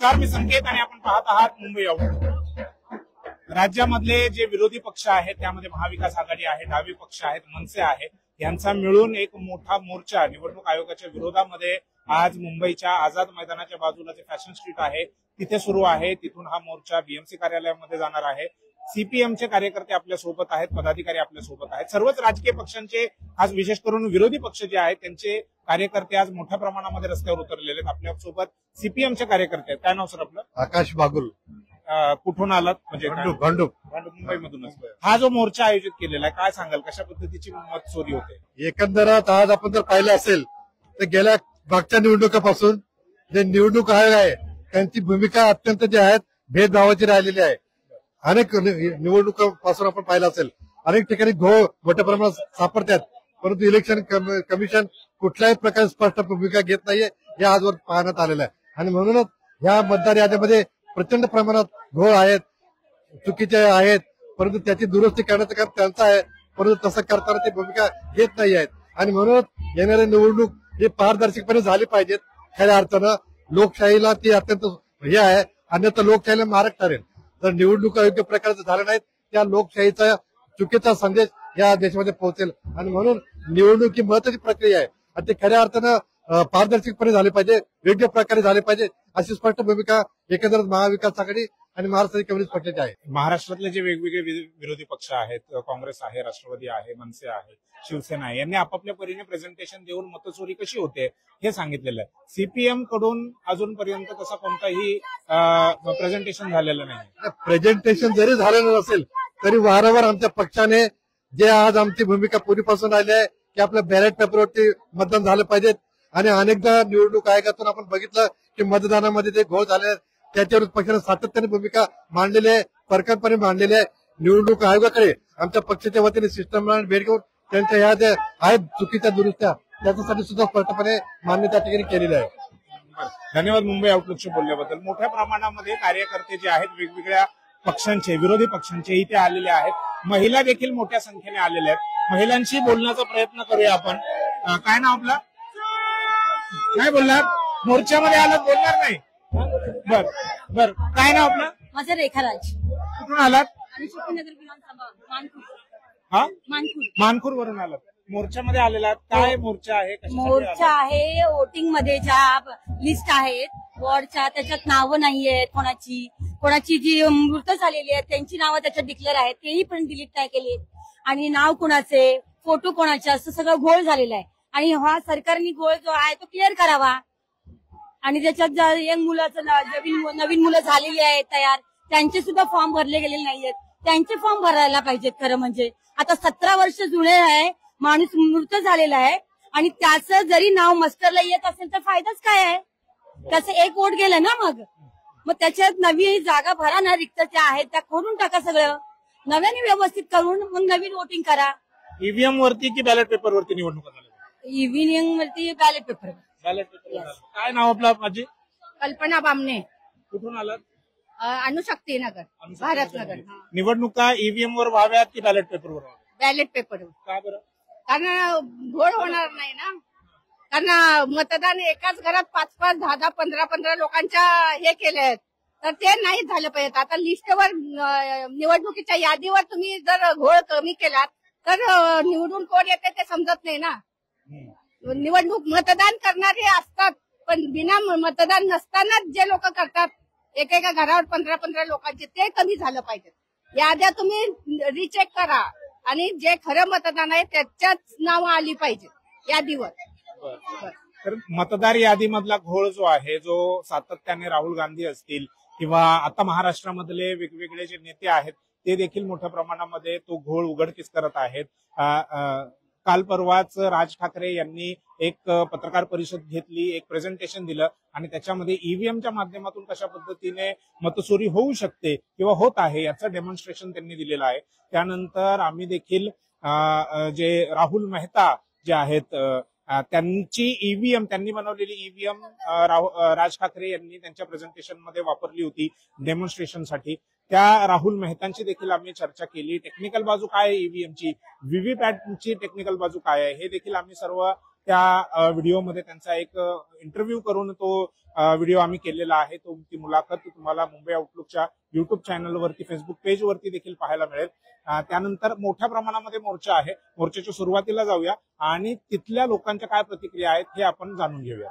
नमस्कार, मी संकेत आणि आपण पाहत आहात मुंबई आउटलुक. राज्यामधले जे विरोधी पक्ष आहेत त्यामध्ये महाविकास आघाडी आहे, डावी पक्ष आहेत, मनसे आहे, यांचा मिळून एक मोठा मोर्चा निवडणूक आयोगाच्या विरोधामध्ये आज मुंबईच्या आझाद मैदानाच्या बाजूला जे फॅशन स्ट्रीट आहे तिथे सुरू आहे. तिथून हा मोर्चा बीएमसी कार्यालयामध्ये जाणार आहे. सीपीएमचे कार्यकर्ते आपल्या सोबत आहेत, पदाधिकारी आपल्या सोबत आहेत. सर्वच राजकीय पक्षांचे, आज विशेष करून विरोधी पक्ष जे आहेत त्यांचे कार्यकर्ते आज मोठ्या प्रमाणामध्ये रस्त्यावर उतरलेले आहेत. आपल्या सोबत सीपीएमचे कार्यकर्ते आहेत. काय नाव सर आपलं? आकाश बागुल. कुठून आलात? म्हणजे भांडूप मुंबईमधूनच. हा जो मोर्चा आयोजित केलेला आहे, काय सांगाल, कशा पद्धतीची मत चोरी होते? एकंदरात आज आपण जर पाहिलं असेल तर गेल्या मागच्या निवडणुकापासून जे निवडणूक आयोग आहे त्यांची भूमिका अत्यंत जे आहेत भेदभावाची राहिलेली आहे. अनेक निवडणुकापासून आपण पाहिलं असेल अनेक ठिकाणी घोळ मोठ्या प्रमाणात सापडतात, परंतु इलेक्शन कमिशन कुठल्याही प्रकारे स्पष्ट भूमिका घेत नाहीये हे आजवर पाहण्यात आलेलं आहे. आणि म्हणूनच या मतदार यादीमध्ये प्रचंड प्रमाणात घोळ आहेत, चुकीचे आहेत, परंतु त्याची दुरुस्ती करण्याचं काम त्यांचं आहे, परंतु तसं करताना ते भूमिका घेत नाही आहेत. आणि म्हणूनच येणारी निवडणूक ही पारदर्शकपणे झाली पाहिजेत. खऱ्या अर्थानं लोकशाहीला ती अत्यंत हे आहे, अन्यथा लोकशाहीला मारक ठरेल. तर निवडणुका योग्य प्रकारचं झालं नाहीत त्या लोकशाहीचा चुकीचा संदेश या देशामध्ये पोहोचेल. आणि म्हणून निवडणूक ही महत्वाची प्रक्रिया आहे आणि ते खऱ्या अर्थानं पारदर्शकपणे झाले पाहिजे, योग्य प्रकारे झाले पाहिजे अशी स्पष्ट भूमिका एकंदरीत महाविकास आघाडी आणि महाराष्ट्राची कम्युनिस्ट पक्षाची आहे. महाराष्ट्रातले जे वेगवेगळे विरोधी पक्ष आहेत, काँग्रेस आहे, राष्ट्रवादी आहे, मनसे आहे, शिवसेना आहे, यांनी आपापल्या परीने प्रेझेंटेशन देऊन मतचोरी कशी होते हे सांगितलेलं आहे. सीपीएम कडून अजूनपर्यंत तसा कोणताही प्रेझेंटेशन झालेलं नाही. प्रेझेंटेशन जरी झालेलं नसेल तरी वारंवार आमच्या पक्षाने जे आज आमची भूमिका पूर्वीपासून राहिली आहे की आपल्या बॅलेट पेपरवरती मतदान झालं पाहिजे. आणि अनेकदा निवडणूक आयोगातून आपण बघितलं की मतदानामध्ये जे घोळ झाले त्याच्यावर पक्षाने सातत्याने भूमिका मांडलेली आहे, फरकतपणे मांडलेली आहे. निवडणूक आयोगाकडे आमच्या पक्षाच्या वतीने सिस्टम भेट घेऊन त्यांच्या ह्या ज्या आहेत चुकीच्या दुरुस्त्या त्याच्यासाठी सुद्धा स्पष्टपणे मान्य त्या ठिकाणी केलेली आहे. धन्यवाद मुंबई आउटलुकशी बोलल्याबद्दल. मोठ्या प्रमाणामध्ये कार्यकर्ते जे आहेत वेगवेगळ्या पक्षांचे, विरोधी पक्षांचे इथे आलेले आहेत. महिला देखील मोठ्या संख्येने आलेल्या आहेत. महिलांशी बोलण्याचा प्रयत्न करूया आपण. काय नाव आपलं? काय बोलणार? मोर्चामध्ये आलात, बोलणार नाही? बर बर. काय नाव आपलं? माझं रेखाराज. कुठून आलात? शक्तीनगर विधानसभा मानपूर. हा, मानपूर वरून आलात. मोर्चामध्ये आलेला काय मोर्चा आहे? मोर्चा आहे वोटिंग मध्ये ज्या लिस्ट आहेत वॉर्डच्या त्याच्यात नावं नाहीयेत, कोणाची जी मृत झालेली आहेत त्यांची नावं त्याच्यात डिक्लेअर आहेत, तेही पण डिलीट नाही केली. आणि नाव कोणाचे, फोटो कोणाचे, असं सगळं घोळ झालेला आहे. आणि हा सरकारने घोळ जो आहे तो क्लिअर करावा. आणि त्याच्यात यंग मुलाचं नवीन मुलं झालेली आहेत तयार, त्यांचे सुद्धा फॉर्म भरले गेलेले नाहीयेत, त्यांचे फॉर्म भरायला पाहिजेत. खरं म्हणजे आता 17 वर्ष जुने आहे, माणूस मृत झालेला आहे आणि त्याचं जरी नाव मस्टरला येत असेल तर फायदाच काय आहे? त्याचं एक वोट गेलं ना. मग त्याच्यात नवी जागा भरा ना, रिक्त त्या आहेत त्या करून टाका, सगळं नव्याने व्यवस्थित करून मग नवीन वोटिंग करा. ईव्हीएम वरती की बॅलेट पेपर वरती निवडणूक झाल्या? इव्हिनिंग वरती बॅलेट पेपर. काय नाव आपलं? माझी कल्पना बामणे. कुठून आलात? अणुशक्तीनगर, भारतनगर. निवडणुका ईव्हीएम वर व्हाव्यात की बॅलेट पेपरवर? Ballot paper. का बरं? कारण घोळ होणार नाही ना. कारण मतदान एकाच घरात 5-5, 10-10, 15-15 लोकांच्या हे केले आहेत, तर ते नाही झालं पाहिजे. आता लिस्टवर निवडणुकीच्या यादीवर तुम्ही जर घोळ कमी केलात तर निवडून कोण येते ते समजत नाही ना. निवडणूक मतदान करणारे असतात पण बिना मतदान नसतानाच जे लोक करतात एकेका घरावर 15-15 लोकांचे, ते कमी झालं पाहिजे. याद्या तुम्ही रिचेक करा आणि जे खरं मतदान आहे त्याच्याच नावं आली पाहिजे यादीवर. तर मतदार यादीमधला घोळ जो आहे, जो सातत्याने राहुल गांधी असतील किंवा आता महाराष्ट्रामधले वेगवेगळे जे नेते आहेत ते देखील मोठ्या प्रमाणामध्ये तो घोळ उघडकीस करत आहेत. काल परवाच राज ठाकरे यांनी एक पत्रकार परिषद घेतली, एक प्रेझेंटेशन दिलं आणि त्याच्यामध्ये ईव्हीएमच्या माध्यमातून कशा पद्धतीने मतचोरी होऊ शकते किंवा होत आहे याचं डेमॉन्स्ट्रेशन त्यांनी दिलेलं आहे. त्यानंतर आम्ही देखील जे राहुल मेहता जे आहेत त्यांची ईव्हीएम, त्यांनी बनवलेली ईव्हीएम राज ठाकरे यांनी त्यांच्या प्रेझेंटेशन मध्ये वापरली होती डेमॉन्स्ट्रेशनसाठी. त्या राहुल मेहतांची देखील आम्ही चर्चा केली. टेक्निकल बाजू काय आहे ईव्हीएमची, व्हीव्हीपॅटची टेक्निकल बाजू काय आहे हे देखील आम्ही सर्व त्या व्हिडिओमध्ये त्यांचा एक इंटरव्ह्यू करून तो व्हिडिओ आम्ही केलेला आहे. ती मुलाखत तुम्हाला मुंबई आउटलुकच्या युट्यूब चॅनलवरती, फेसबुक पेजवरती देखील पाहायला मिळेल. त्यानंतर मोठ्या प्रमाणामध्ये मोर्चा आहे. मोर्चाच्या सुरुवातीला जाऊया आणि तिथल्या लोकांच्या काय प्रतिक्रिया आहेत हे आपण जाणून घेऊया.